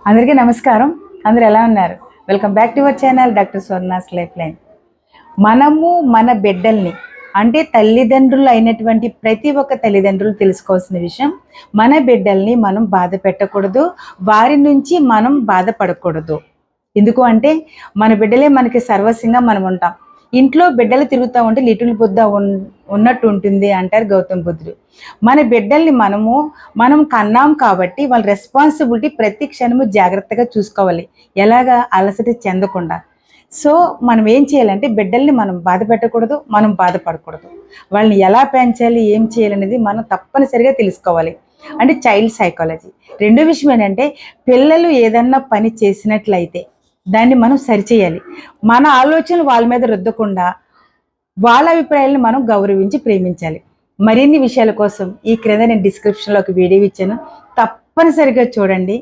అందరికీ నమస్కారం. అందరూ ఎలా ఉన్నారు? Welcome back to our channel doctor Swarna's life line. మనము మన బిడ్డల్ని అంటే తల్లిదండ్రులు అయినటువంటి ప్రతి ఒక్క తల్లిదండ్రులు తెలుసుకోవాల్సిన విషయం, మన బిడ్డల్ని మనం బాధ పెట్టకూడదు, వారి నుంచి మనం బాధపడకూడదు. ఎందుకు అంటే మన బిడ్డలే మనకి సర్వస్వంగా మనం ఉంటాం. ఇంట్లో బిడ్డలు తిరుగుతూ ఉంటే లిటిల్ బుద్ధ ఉన్నట్టు ఉంటుంది అంటారు గౌతమ్ బుద్ధుడు. మన బిడ్డల్ని మనం కన్నాం కాబట్టి వాళ్ళ రెస్పాన్సిబిలిటీ ప్రతి క్షణము జాగ్రత్తగా చూసుకోవాలి, ఎలాగా అలసట చెందకుండా. సో మనం ఏం చేయాలంటే బిడ్డల్ని మనం బాధ పెట్టకూడదు, మనం బాధపడకూడదు. వాళ్ళని ఎలా పెంచాలి, ఏం చేయాలనేది మనం తప్పనిసరిగా తెలుసుకోవాలి. అంటే చైల్డ్ సైకాలజీ. రెండో విషయం ఏంటంటే పిల్లలు ఏదన్నా పని చేసినట్లయితే దాన్ని మనం సరిచేయాలి. మన ఆలోచనలు వాళ్ళ మీద రుద్దకుండా వాళ్ళ అభిప్రాయాలను మనం గౌరవించి ప్రేమించాలి. మరిన్ని విషయాల కోసం ఈ క్రింద నేను డిస్క్రిప్షన్లో ఒక వీడియో ఇచ్చాను, తప్పనిసరిగా చూడండి.